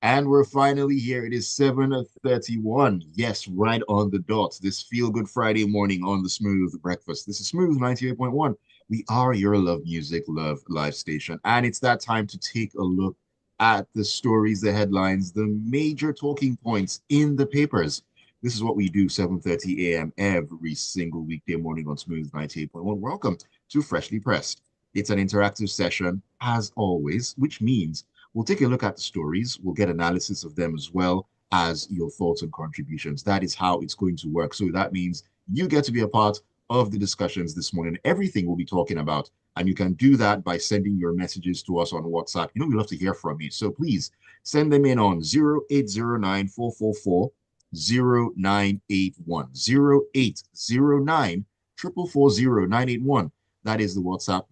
And we're finally here. It is 7:31. Yes, right on the dot. This feel-good Friday morning on the Smooth Breakfast. This is Smooth 98.1. We are your love music, love live station. And it's that time to take a look at the stories, the headlines, the major talking points in the papers. This is what we do 7:30 a.m. every single weekday morning on Smooth 98.1. Welcome to Freshly Pressed. It's an interactive session, as always, which means we'll take a look at the stories. We'll get analysis of them as well as your thoughts and contributions. That is how it's going to work. So that means you get to be a part of the discussions this morning, everything we'll be talking about. And you can do that by sending your messages to us on WhatsApp. You know, we love to hear from you. So please send them in on 0809 444 0981. 0809 444 0981. That is the WhatsApp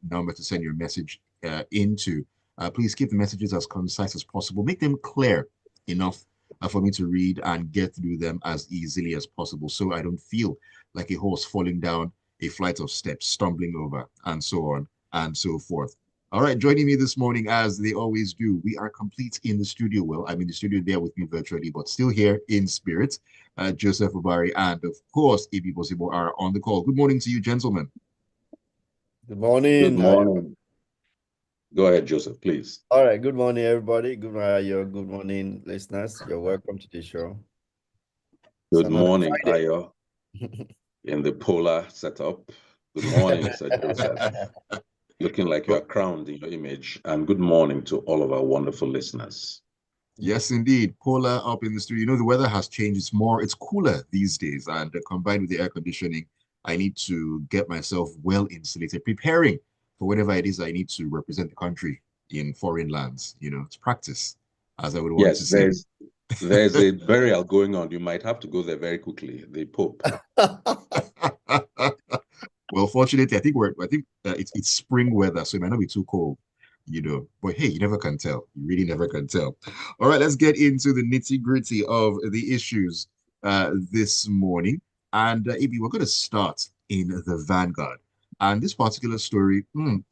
number to send your message into. Please keep the messages as concise as possible. Make them clear enough for me to read and get through them as easily as possible so I don't feel like a horse falling down a flight of steps, stumbling over, and so on and so forth. All right, joining me this morning, as they always do, we are complete in the studio. Well, I'm in the studio there with me virtually, but still here in spirit. Joseph Obari and, of course, AB Bozimo are on the call. Good morning to you, gentlemen. Good morning. Good morning. Go ahead, Joseph, please. All right. Good morning, everybody. Good morning, good morning, listeners. You're welcome to the show. Good morning, Ayo, in the polar setup. Good morning, Sir Joseph. Looking like you are crowned in your image. And good morning to all of our wonderful listeners. Yes, indeed. Polar up in the studio. You know, the weather has changed. It's cooler these days. And combined with the air conditioning, I need to get myself well insulated, preparing for whatever it is I need to represent the country in foreign lands. You know, it's practice, as I would want to say. There's a burial going on. You might have to go there very quickly. The Pope. Well, fortunately, I think it's spring weather, so it might not be too cold, you know. But hey, you never can tell. You really never can tell. All right, let's get into the nitty-gritty of the issues this morning. And Ibi, we're going to start in the Vanguard. And this particular story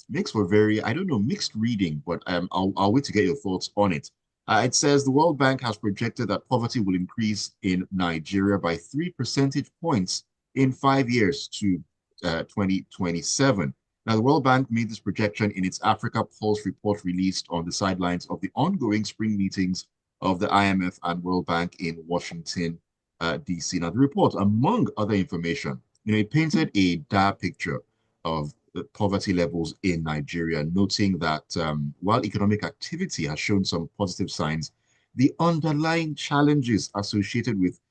makes for very, I don't know, mixed reading, but I'll wait to get your thoughts on it. It says the World Bank has projected that poverty will increase in Nigeria by 3 percentage points in 5 years to 2027. Now, the World Bank made this projection in its Africa Pulse report released on the sidelines of the ongoing spring meetings of the IMF and World Bank in Washington, D.C. Now, the report, among other information, it painted a dire picture of the poverty levels in Nigeria, noting that while economic activity has shown some positive signs, the underlying challenges associated with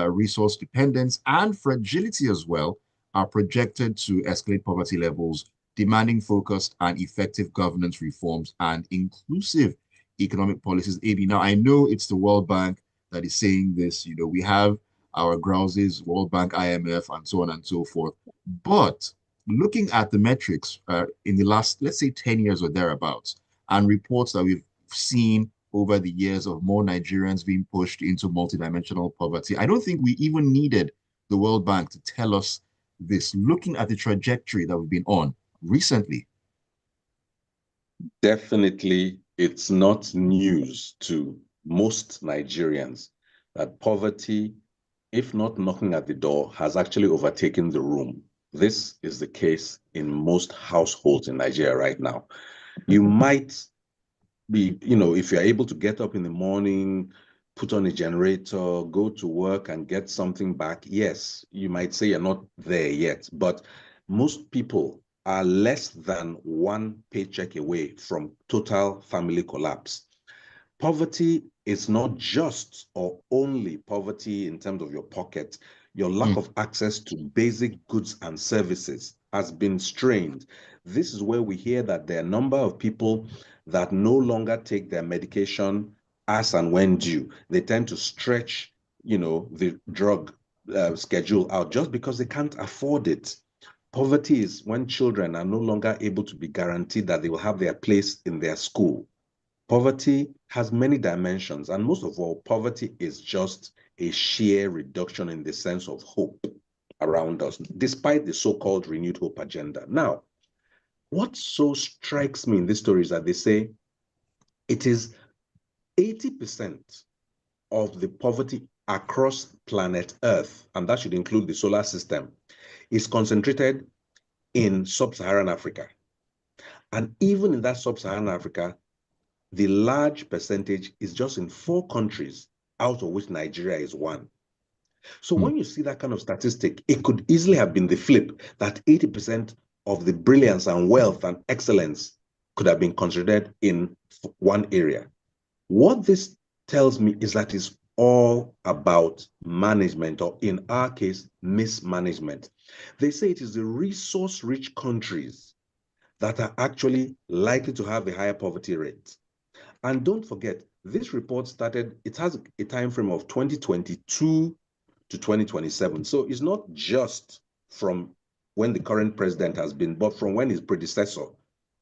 resource dependence and fragility as well are projected to escalate poverty levels, demanding focused and effective governance reforms and inclusive economic policies. AB, now I know it's the World Bank that is saying this. You know, we have our grouses, World Bank, IMF, and so on and so forth. But looking at the metrics in the last, let's say, 10 years or thereabouts, and reports that we've seen over the years of more Nigerians being pushed into multidimensional poverty, I don't think we even needed the World Bank to tell us this, looking at the trajectory that we've been on recently. Definitely, it's not news to most Nigerians that poverty, if not knocking at the door, has actually overtaken the room. This is the case in most households in Nigeria right now. You might be, if you're able to get up in the morning, put on a generator, go to work and get something back, yes, you might say you're not there yet, but most people are less than one paycheck away from total family collapse. Poverty is not just or only poverty in terms of your pocket. Your lack of access to basic goods and services has been strained. This is where we hear that there are a number of people that no longer take their medication as and when due. They tend to stretch, the drug schedule out just because they can't afford it. Poverty is when children are no longer able to be guaranteed that they will have their place in their school. Poverty has many dimensions, and most of all, poverty is just a sheer reduction in the sense of hope around us, despite the so-called renewed hope agenda. Now, what so strikes me in this story is that they say it is 80% of the poverty across planet Earth, and that should include the solar system, is concentrated in sub-Saharan Africa. And even in that sub-Saharan Africa, the large percentage is just in 4 countries, out of which Nigeria is one. So when you see that kind of statistic, it could easily have been the flip, that 80% of the brilliance and wealth and excellence could have been concentrated in one area. What this tells me is that it's all about management, or in our case, mismanagement. They say it is the resource-rich countries that are actually likely to have a higher poverty rate. And don't forget, this report started, it has a time frame of 2022 to 2027. So it's not just from when the current president has been, but from when his predecessor,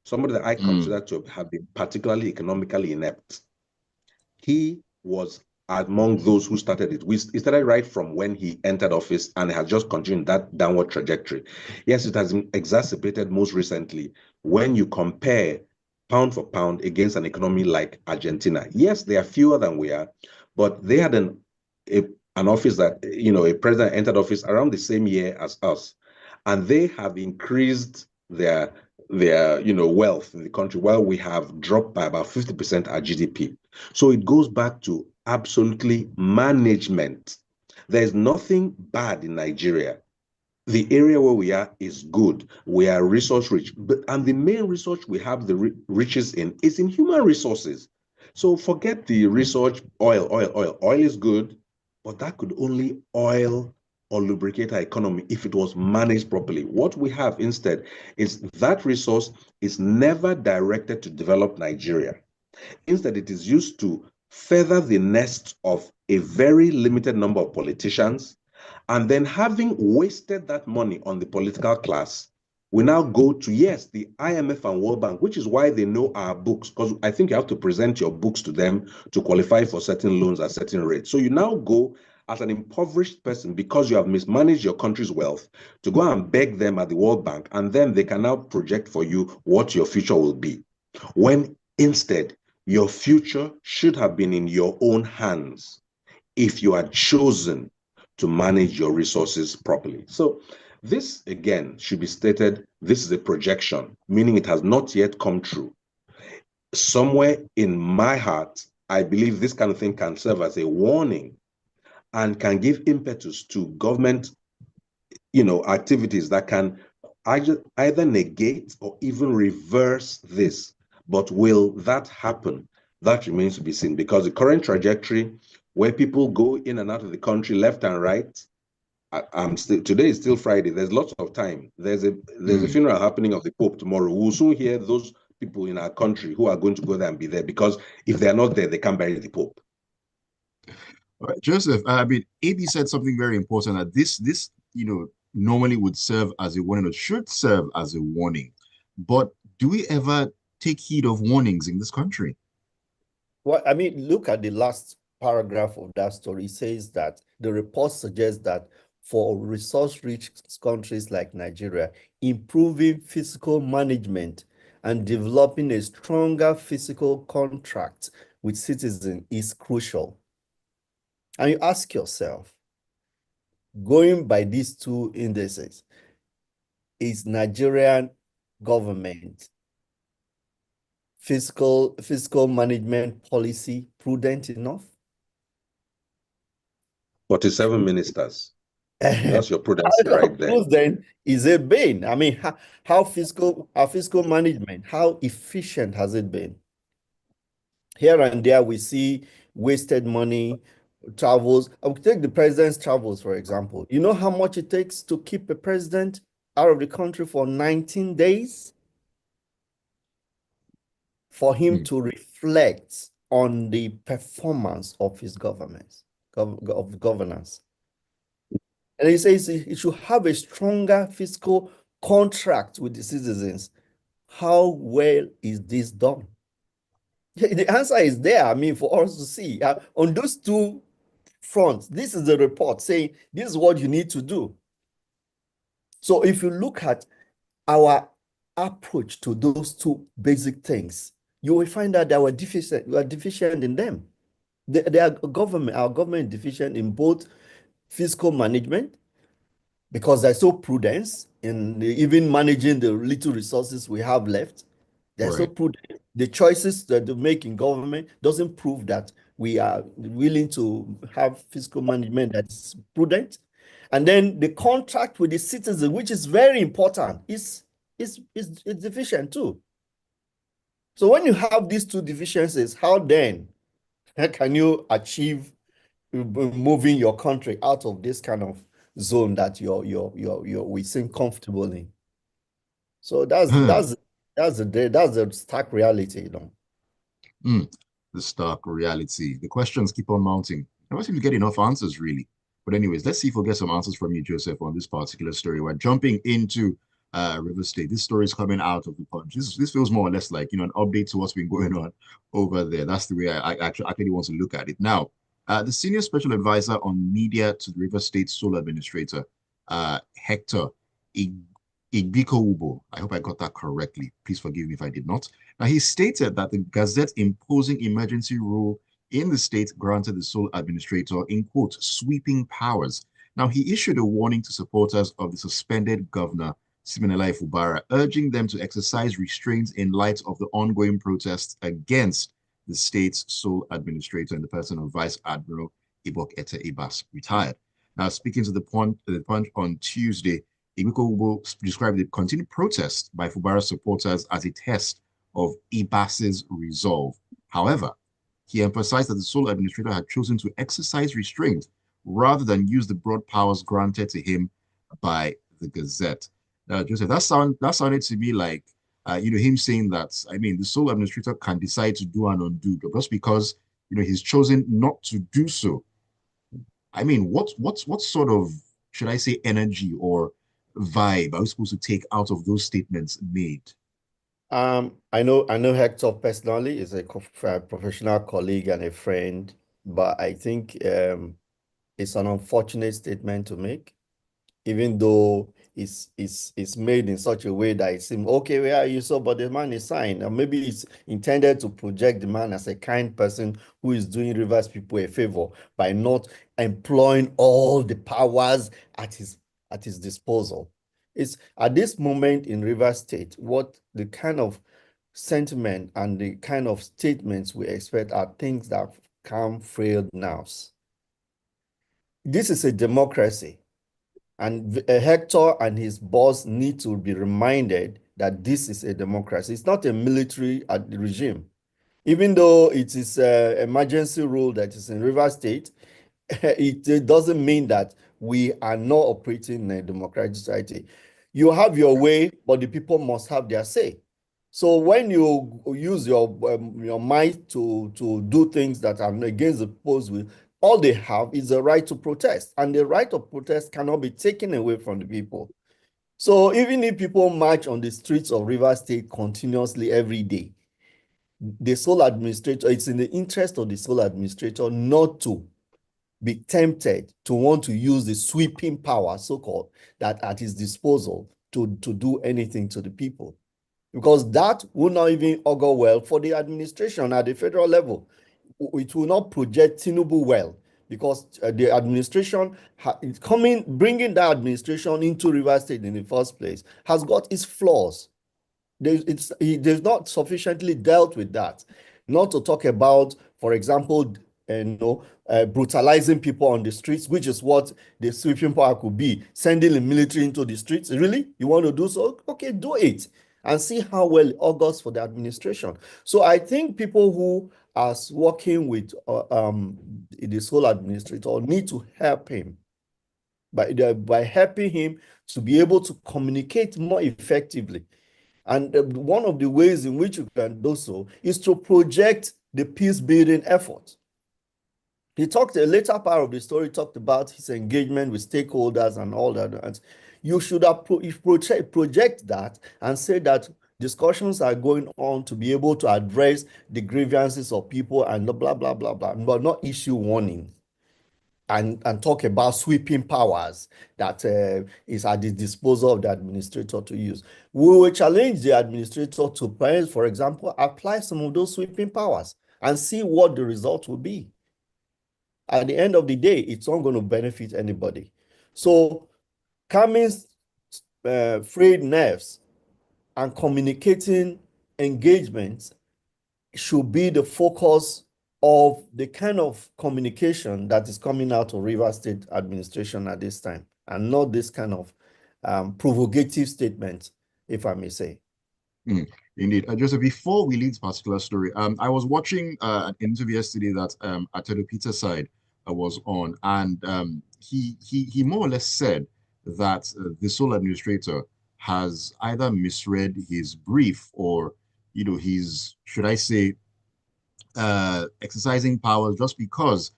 somebody that I consider to have been particularly economically inept, he was among those who started it. It started right from when he entered office, and it has just continued that downward trajectory. Yes, it has been exacerbated most recently when you compare pound for pound against an economy like Argentina. Yes, they are fewer than we are, but they had an office that, a president entered office around the same year as us, and they have increased their wealth in the country, while we have dropped by about 50% our GDP. So it goes back to absolutely management. There's nothing bad in Nigeria. The area where we are is good. We are resource rich, and the main resource we have the riches in is in human resources. So forget the resource, oil. Oil is good, but that could only oil or lubricate our economy if it was managed properly. What we have instead is that resource is never directed to develop Nigeria. Instead, it is used to feather the nest of a very limited number of politicians. And then, having wasted that money on the political class, we now go to, yes, the IMF and World Bank, which is why they know our books, because I think you have to present your books to them to qualify for certain loans at certain rates. So you now go as an impoverished person, because you have mismanaged your country's wealth, to go and beg them at the World Bank, and then they can now project for you what your future will be. When instead, your future should have been in your own hands if you had chosen to manage your resources properly. So this, again, should be stated, this is a projection, meaning it has not yet come true. Somewhere in my heart, I believe this kind of thing can serve as a warning and can give impetus to government, activities that can either negate or even reverse this. But will that happen? That remains to be seen, because the current trajectory where people go in and out of the country left and right, today is still Friday. There's lots of time. There's a funeral happening of the Pope tomorrow. We'll soon hear those people in our country who are going to go there and be there, because if they're not there, they can't bury the Pope. All right, Joseph, AB said something very important, that this normally would serve as a warning, or should serve as a warning. But do we ever take heed of warnings in this country? Well, look at the last paragraph of that story. It says that the report suggests that for resource-rich countries like Nigeria, improving fiscal management and developing a stronger fiscal contract with citizens is crucial. And you ask yourself, going by these two indices, is Nigerian government fiscal management policy prudent enough? 47 ministers. That's your prudence right there. Then is it been? How fiscal management, how efficient has it been? Here and there we see wasted money, travels. I will take the president's travels, for example. You know how much it takes to keep a president out of the country for 19 days? For him to reflect on the performance of his governance. And he says it should have a stronger fiscal contract with the citizens. How well is this done? The answer is there, for us to see. On those two fronts, this is the report saying this is what you need to do. So if you look at our approach to those two basic things, you will find that we are deficient in them. Our government deficient in both fiscal management, because there's no prudence in even managing the little resources we have left. There's no Right. prudence. The choices that they make in government doesn't prove that we are willing to have fiscal management that's prudent. And then the contract with the citizen, which is very important, is deficient too. So when you have these two deficiencies, how then can you achieve moving your country out of this kind of zone that we seem comfortable in? So that's the stark reality, you know. The stark reality. The questions keep on mounting. I don't seem to get enough answers, really. But anyways, let's see if we'll get some answers from you, Joseph, on this particular story. We're jumping into River State. This story is coming out of the punch. This feels more or less like, an update to what's been going on over there. That's the way I actually want to look at it. Now, the senior special advisor on media to the River State Sole Administrator, Hector Igbiko, I hope I got that correctly. Please forgive me if I did not. Now, he stated that the Gazette imposing emergency rule in the state granted the sole administrator, in quote, sweeping powers. Now, he issued a warning to supporters of the suspended governor, Siminalayi Fubara, urging them to exercise restraint in light of the ongoing protests against the state's sole administrator in the person of Vice Admiral Ibok Ete Ibas, retired. Now, speaking to the Punch on Tuesday, Igbiko described the continued protest by Fubara supporters as a test of Ibas's resolve. However, he emphasized that the sole administrator had chosen to exercise restraint rather than use the broad powers granted to him by the Gazette. Now, Joseph, that sounded to me like him saying that, I mean, the sole administrator can decide to do and undo, but just because he's chosen not to do so. I mean, what sort of, should I say, energy or vibe are we supposed to take out of those statements made? I know Hector personally, is a professional colleague and a friend, but I think it's an unfortunate statement to make, even though it's made in such a way that it seems okay, where are you? So, but the man is signed, and maybe it's intended to project the man as a kind person who is doing Rivers people a favor by not employing all the powers at his disposal. It's at this moment in Rivers State, what the kind of sentiment and the kind of statements we expect are things that calm frail nerves. This is a democracy. And Hector and his boss need to be reminded that this is a democracy. It's not a military regime. Even though it is an emergency rule that is in River State, it doesn't mean that we are not operating in a democratic society. You have your way, but the people must have their say. So when you use your might to do things that are against the people's will, all they have is the right to protest, and the right of protest cannot be taken away from the people. So even if people march on the streets of River State continuously every day, the sole administrator, it's in the interest of the sole administrator not to be tempted to want to use the sweeping power, so-called, that at his disposal to do anything to the people. Because that will not even augur well for the administration at the federal level. It will not project Tinubu well, because the administration bringing that administration into River State in the first place has got its flaws. They've not sufficiently dealt with that. Not to talk about, for example, brutalizing people on the streets, which is what the sweeping power could be, sending the military into the streets. Really? You want to do so? Okay, do it and see how well it augurs for the administration. So I think people who are working with the sole administrator need to help him by helping him to be able to communicate more effectively. And one of the ways in which you can do so is to project the peace building effort. He talked, a later part of the story talked about his engagement with stakeholders and all that. And you should project that and say that discussions are going on to be able to address the grievances of people and blah, blah, blah, blah, but not issue warnings. and talk about sweeping powers that is at the disposal of the administrator to use. We will challenge the administrator to, for example, apply some of those sweeping powers and see what the result will be. At the end of the day, it's not going to benefit anybody. So calming frayed nerves and communicating engagements should be the focus of the kind of communication that is coming out of Rivers State administration at this time, and not this kind of provocative statement, if I may say. Indeed. Joseph, before we leave this particular story, I was watching an interview yesterday that Atedo Peter side was on, and he more or less said that the sole administrator has either misread his brief or, he's, should I say, exercising powers just because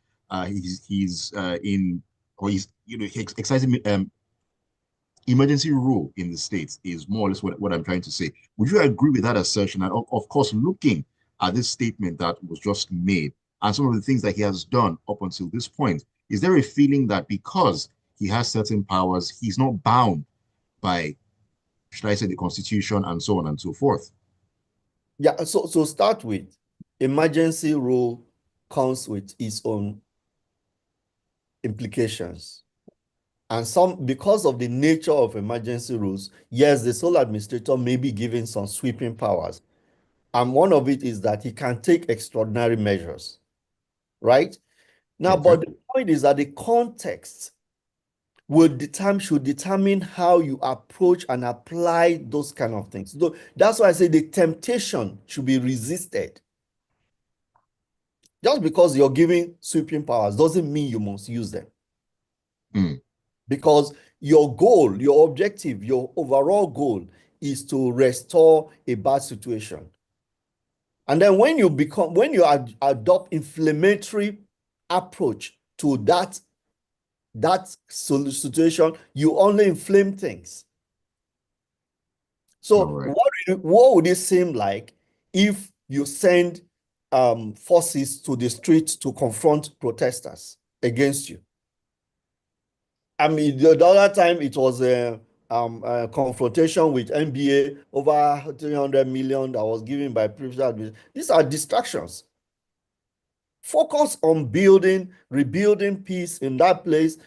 he's in, or he's, exercising emergency rule in the States is more or less what I'm trying to say. Would you agree with that assertion? And of course, looking at this statement that was just made and some of the things that he has done up until this point, is there a feeling that because he has certain powers, he's not bound by, should I say, the Constitution and so on and so forth? Yeah, so start with emergency rule comes with its own implications. And because of the nature of emergency rules, yes, the sole administrator may be given some sweeping powers. And one of it is that he can take extraordinary measures, right? Now, Okay. but the point is that the context should determine how you approach and apply those kind of things. So that's why I say the temptation should be resisted. Just because you're giving sweeping powers doesn't mean you must use them. Because your goal, your objective, your overall goal is to restore a bad situation. And then when you adopt inflammatory approach to that situation, you only inflame things. So Right. what would it seem like if you send forces to the streets to confront protesters against you? I mean, the other time it was a confrontation with NBA over 300 million that was given by previous administration. These are distractions. Focus on rebuilding peace in that place,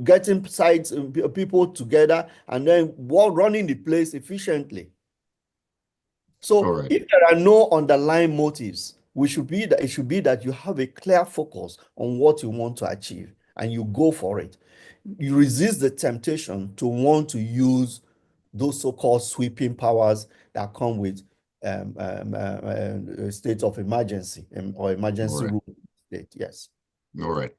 getting sides, people together, and then running the place efficiently. So if there are no underlying motives, it should be that you have a clear focus on what you want to achieve and you go for it. You resist the temptation to want to use those so-called sweeping powers that come with a state of emergency or emergency rule state. Yes. All right.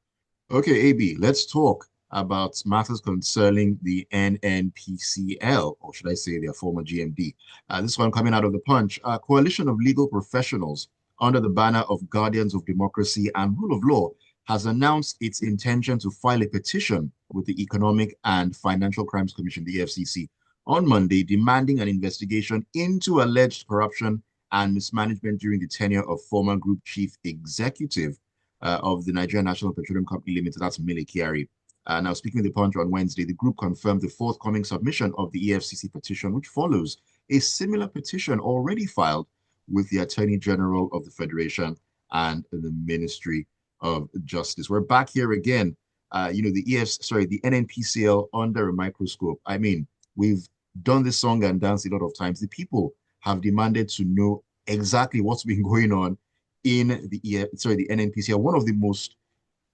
Okay, AB, let's talk about matters concerning the NNPCL, or should I say their former GMD. This one coming out of the Punch. A coalition of legal professionals under the banner of Guardians of Democracy and Rule of Law has announced its intention to file a petition with the Economic and Financial Crimes Commission, the EFCC, on Monday, demanding an investigation into alleged corruption and mismanagement during the tenure of former Group Chief Executive of the Nigerian National Petroleum Company Limited, that's Mele Kyari. Now, speaking with the Punch on Wednesday, the group confirmed the forthcoming submission of the EFCC petition, which follows a similar petition already filed with the Attorney General of the Federation and the Ministry of Justice. We're back here again. The NNPCL under a microscope. I mean, we've done this song and dance a lot of times. The people have demanded to know exactly what's been going on in the NNPCL, one of the most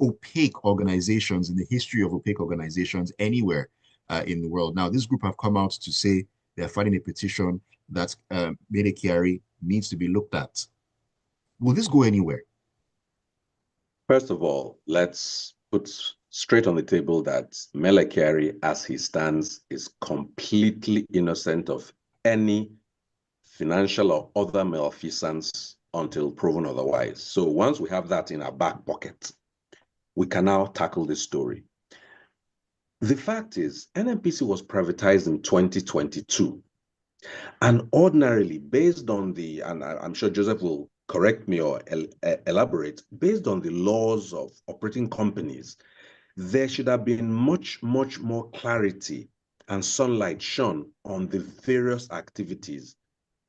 opaque organizations in the history of opaque organizations anywhere in the world. Now, this group have come out to say they're filing a petition that Mele Kyari needs to be looked at. Will this go anywhere? First of all, let's put straight on the table that Mele Kyari, as he stands, is completely innocent of any financial or other malfeasance until proven otherwise. So once we have that in our back pocket, we can now tackle this story. The fact is, NNPC was privatized in 2022. And ordinarily, based on and I'm sure Joseph will correct me or elaborate, based on the laws of operating companies, There should have been much, much more clarity and sunlight shone on the various activities,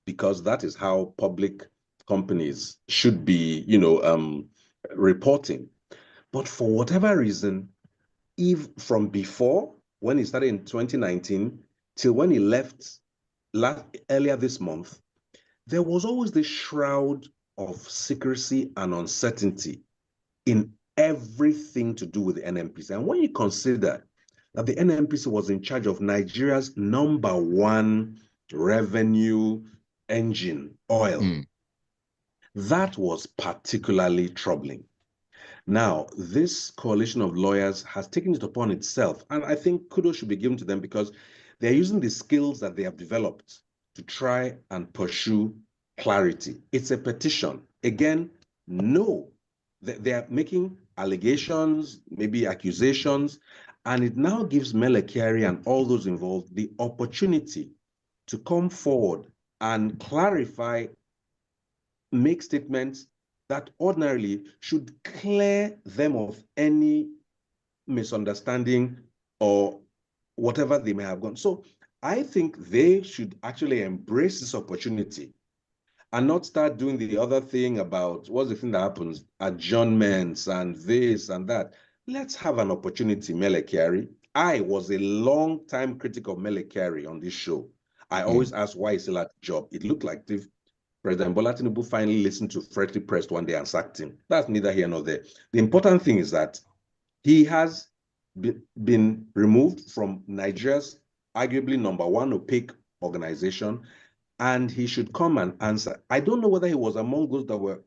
because that is how public companies should be, reporting. But for whatever reason, if from before, when he started in 2019 till when he left earlier this month, there was always this shroud of secrecy and uncertainty in everything to do with the NNPC. And when you consider that the NNPC was in charge of Nigeria's #1 revenue engine, oil, that was particularly troubling. Now, this coalition of lawyers has taken it upon itself, and I think kudos should be given to them, because they're using the skills that they have developed to try and pursue clarity. It's a petition. Again, no, they are making allegations, maybe accusations, and it now gives Mele Kyari and all those involved the opportunity to come forward and clarify, make statements that ordinarily should clear them of any misunderstanding or whatever they may have gone. So I think they should actually embrace this opportunity and not start doing the other thing about what's the thing that happens, adjournments and this and that. Let's have an opportunity, Mele Kyari. I was a long-time critic of Mele Kyari on this show. I always asked why he's still at the job. It looked like President Bola Tinubu finally listened to Freshly Pressed one day and sacked him. That's neither here nor there. The important thing is that he has been removed from Nigeria's arguably #1 opaque organization, and he should come and answer. I don't know whether he was among those that were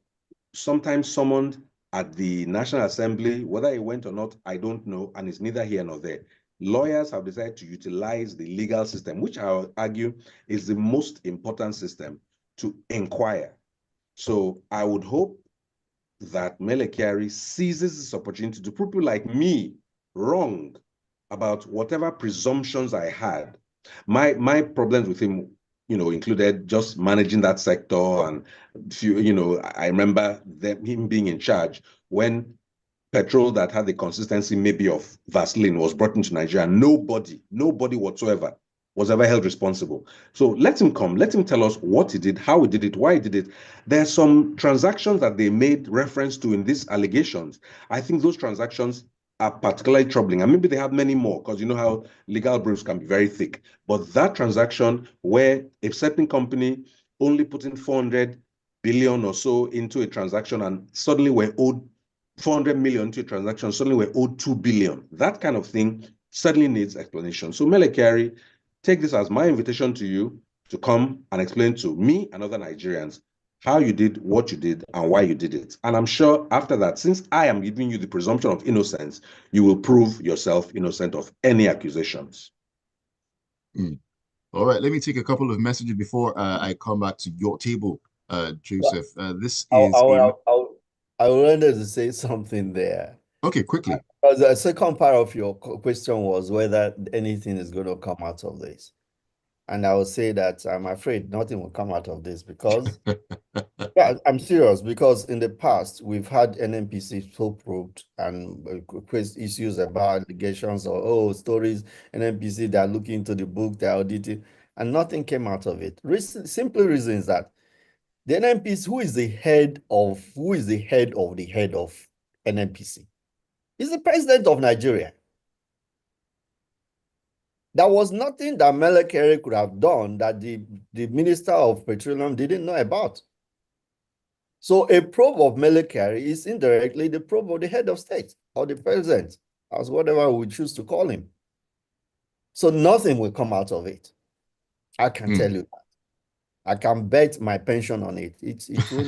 sometimes summoned at the National Assembly. Whether he went or not, I don't know, and it's neither here nor there. Lawyers have decided to utilize the legal system, which I would argue is the most important system, to inquire. So I would hope that Mele Kyari seizes this opportunity to prove people like me wrong about whatever presumptions I had. My problems with him, included just managing that sector. And I remember him being in charge when petrol that had the consistency maybe of Vaseline was brought into Nigeria. Nobody whatsoever was ever held responsible. So let him come, let him tell us what he did, how he did it, why he did it. There are some transactions that they made reference to in these allegations. I think those transactions are particularly troubling, and maybe they have many more, because you know how legal briefs can be very thick. But that transaction where a certain company only put in 400 billion or so into a transaction, and suddenly we're owed 400 million into a transaction, suddenly we're owed 2 billion. That kind of thing certainly needs explanation. So Mele Kyari, take this as my invitation to you to come and explain to me and other Nigerians how you did what you did and why you did it. And I'm sure after that, since I am giving you the presumption of innocence, you will prove yourself innocent of any accusations. All right, let me take a couple of messages before I come back to your table, Joseph. This is I wanted to say something there. Okay, quickly. Because the second part of your question was whether anything is going to come out of this. And I would say that I'm afraid nothing will come out of this, because yeah, I'm serious, because in the past we've had NNPC so probed and issues about allegations or stories, NNPC, they're looking into the book, they're auditing, and nothing came out of it. Simple reason is that the NNPC, who is the head of the head of NNPC? Is the president of Nigeria. There was nothing that Mele Kyari could have done that the Minister of Petroleum didn't know about. So a probe of Mele Kyari is indirectly the probe of the head of state or the president, as whatever we choose to call him. So nothing will come out of it. I can tell you that. I can bet my pension on it. It will.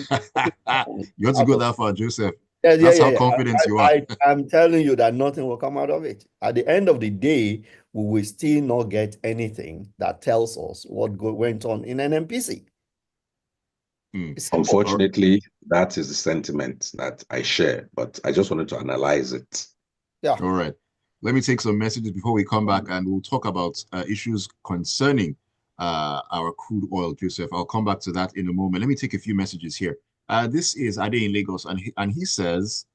You want to go that far, Joseph? Yeah, That's how confident you are. I'm telling you that nothing will come out of it. At the end of the day, we will still not get anything that tells us what went on in NNPC. Unfortunately, that is the sentiment that I share, but I just wanted to analyze it. Yeah. All right. Let me take some messages before we come back, and we'll talk about issues concerning our crude oil, Joseph. I'll come back to that in a moment. Let me take a few messages here. This is Ade in Lagos, and he says,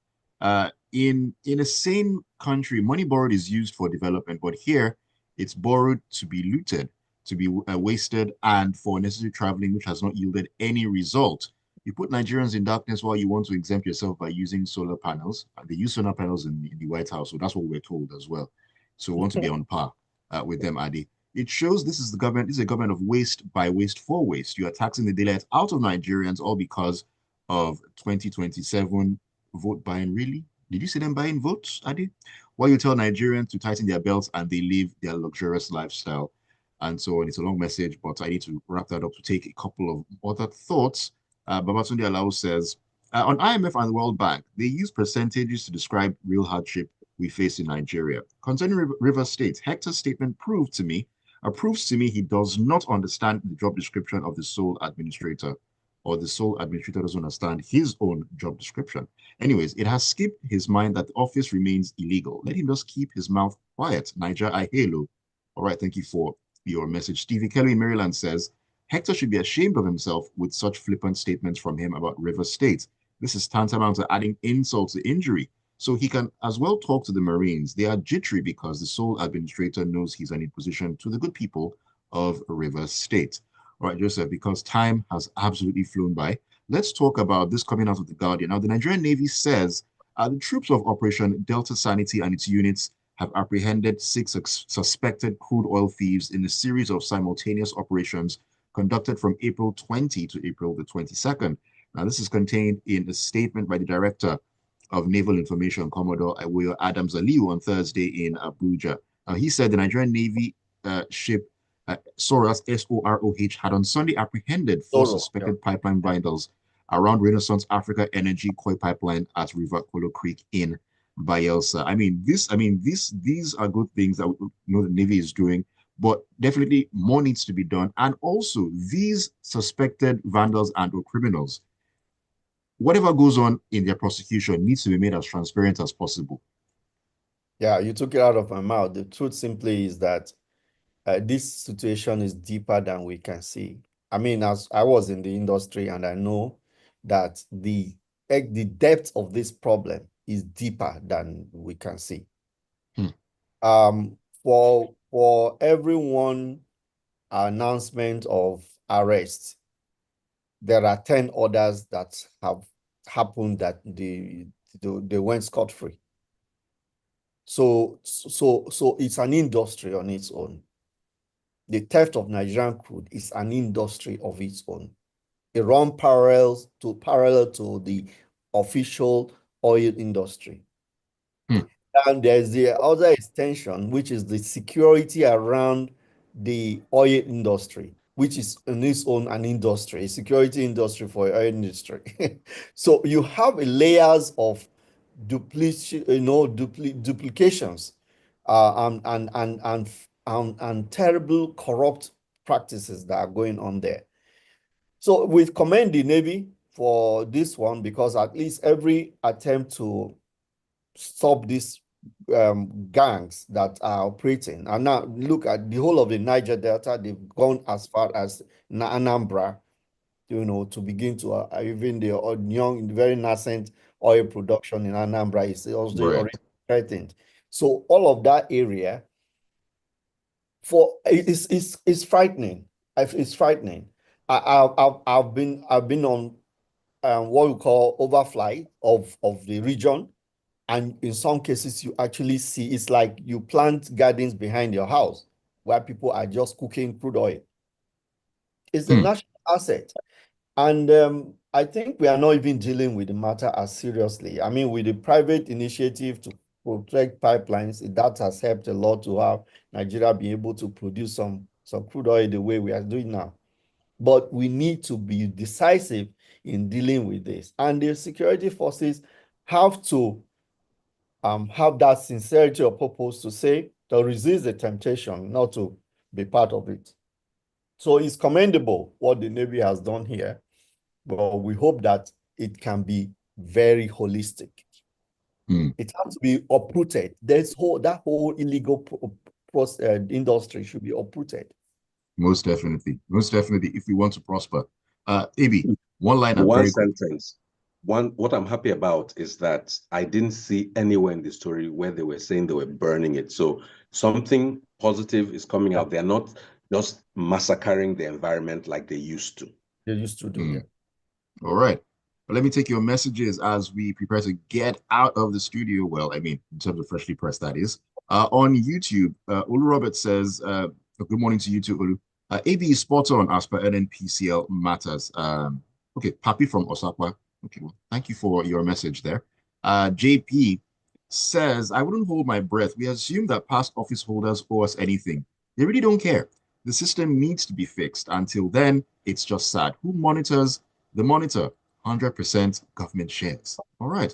in a sane country, money borrowed is used for development, but here it's borrowed to be looted, to be wasted, and for necessary traveling, which has not yielded any result. You put Nigerians in darkness while you want to exempt yourself by using solar panels. They use solar panels in the White House, so that's what we're told as well. So we want to be on par with them, Adi. It shows this is the government. This is a government of waste by waste for waste. You are taxing the daylight out of Nigerians, all because of 2027 vote buying. Really? Did you see them buying votes, Adi? While you tell Nigerians to tighten their belts and they live their luxurious lifestyle and so on. It's a long message, but I need to wrap that up to take a couple of other thoughts. Babatunde Alao says, on IMF and the World Bank, they use percentages to describe real hardship we face in Nigeria. Concerning River State, Hector's statement proves to me he does not understand the job description of the sole administrator, or the sole administrator doesn't understand his own job description. Anyways, it has skipped his mind that the office remains illegal. Let him just keep his mouth quiet. Niger, I hail. All right, thank you for your message. Stevie Kelly in Maryland says, Hector should be ashamed of himself with such flippant statements from him about River State. This is tantamount to adding insult to injury. So he can as well talk to the Marines. They are jittery because the sole administrator knows he's an imposition to the good people of River State. All right, Joseph, because time has absolutely flown by, let's talk about this coming out of the Guardian. Now, the Nigerian Navy says the troops of Operation Delta Sanity and its units have apprehended 6 suspected crude oil thieves in a series of simultaneous operations conducted from April 20 to April the 22nd. Now, this is contained in a statement by the Director of Naval Information, Commodore Iwoyo Adams Aliu, on Thursday in Abuja. Now, he said the Nigerian Navy ship Soros, SOROH, had on Sunday apprehended 4 suspected pipeline vandals around Renaissance Africa Energy Koi Pipeline at River Kolo Creek in Bayelsa. These are good things that we know the Navy is doing, but definitely more needs to be done. And also, these suspected vandals and or criminals, whatever goes on in their prosecution needs to be made as transparent as possible. Yeah, you took it out of my mouth. The truth simply is that this situation is deeper than we can see. I mean, as I was in the industry and I know that the depth of this problem is deeper than we can see. For every one announcement of arrest, there are 10 others that have happened that they went scot-free. So it's an industry on its own. The theft of Nigerian crude is an industry of its own. It runs parallel to the official oil industry. And there's the other extension, which is the security around the oil industry, which is in its own an industry, a security industry for oil industry. So you have layers of duplications and terrible corrupt practices that are going on there. So we commend the Navy for this one, because at least every attempt to stop these gangs that are operating. And now look at the whole of the Niger Delta. They've gone as far as Anambra, to begin to even the young, very nascent oil production in Anambra is also already threatened. So all of that area, it's frightening. It's frightening. I've been on what we call overflight of the region. And in some cases, you actually see it's like you plant gardens behind your house where people are just cooking crude oil. It's a national asset. And I think we are not even dealing with the matter as seriously. I mean, with the private initiative to protect pipelines, that has helped a lot to have Nigeria be able to produce some crude oil the way we are doing now. But we need to be decisive in dealing with this. And the security forces have to have that sincerity of purpose to say, to resist the temptation not to be part of it. So it's commendable what the Navy has done here, but we hope that it can be very holistic. It has to be uprooted. That whole illegal industry should be uprooted. Most definitely, if we want to prosper. Abi, one line and one very sentence. what I'm happy about is that I didn't see anywhere in the story where they were saying they were burning it. So something positive is coming out. They're not just massacring the environment like they used to. They used to do, yeah. All right. But let me take your messages as we prepare to get out of the studio. Well, I mean, in terms of freshly pressed, that is. On YouTube, Olu Robert says, good morning to you too, Olu. AB is spot on as per NNPCL matters. Okay, Papi from Osakwa. Okay, well, thank you for your message there. JP says, I wouldn't hold my breath. We assume that past office holders owe us anything. They really don't care. The system needs to be fixed. Until then, it's just sad. Who monitors the monitor? 100% government shares. All right.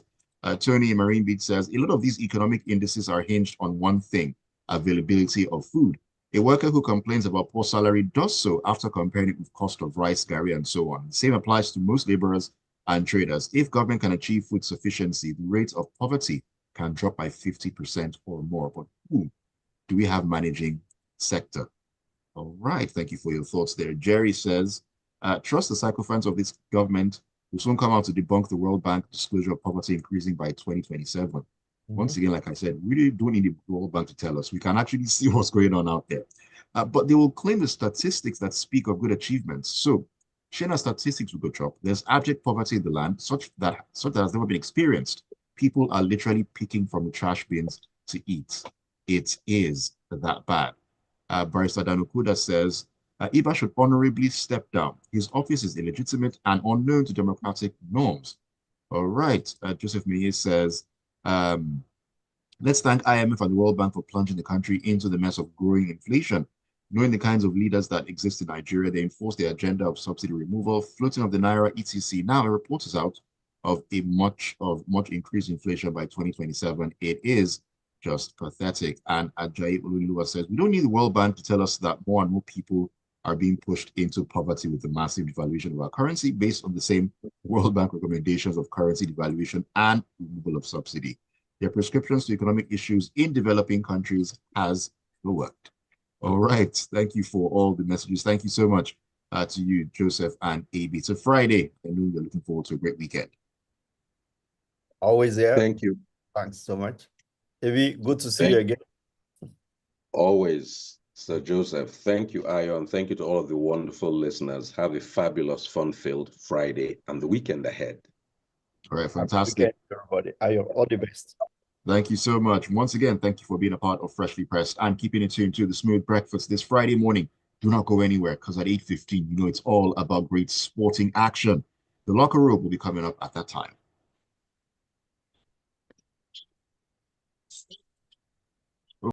Tony Marine Beat says, a lot of these economic indices are hinged on one thing, availability of food. A worker who complains about poor salary does so after comparing it with cost of rice, gari, and so on. The same applies to most laborers and traders. If government can achieve food sufficiency, the rate of poverty can drop by 50% or more. But who do we have managing sector? All right. Thank you for your thoughts there. Jerry says, trust the sycophants of this government will soon come out to debunk the World Bank disclosure of poverty increasing by 2027. Once again, like I said, we really don't need the World Bank to tell us. We can actually see what's going on out there. But they will claim the statistics that speak of good achievements. So, China statistics will go chop. There's abject poverty in the land, such that has never been experienced. People are literally picking from the trash bins to eat. It is that bad. Barrister Danukuda says, Iba should honorably step down. His office is illegitimate and unknown to democratic norms. All right. Joseph Meyer says, let's thank IMF and the World Bank for plunging the country into the mess of growing inflation. Knowing the kinds of leaders that exist in Nigeria, they enforce the agenda of subsidy removal, floating of the Naira, etc. Now, a report is out of much increased inflation by 2027. It is just pathetic. And Ajayi Olulua says, we don't need the World Bank to tell us that more and more people are being pushed into poverty with the massive devaluation of our currency based on the same World Bank recommendations of currency devaluation and removal of subsidy. Their prescriptions to economic issues in developing countries has worked. All right. Thank you for all the messages. Thank you so much to you, Joseph and AB. It's a Friday. I know you're looking forward to a great weekend. Always there. Thank you. Thanks so much. AB, good to see you again. Always, Sir Joseph. Thank you, Ayon. Thank you to all of the wonderful listeners. Have a fabulous, fun-filled Friday and the weekend ahead. All right, fantastic. Everybody, Ayon, all the best. Thank you so much. Once again, thank you for being a part of Freshly Pressed and keeping it tuned to the Smooth Breakfast this Friday morning. Do not go anywhere because at 8:15, you know it's all about great sporting action. The locker room will be coming up at that time.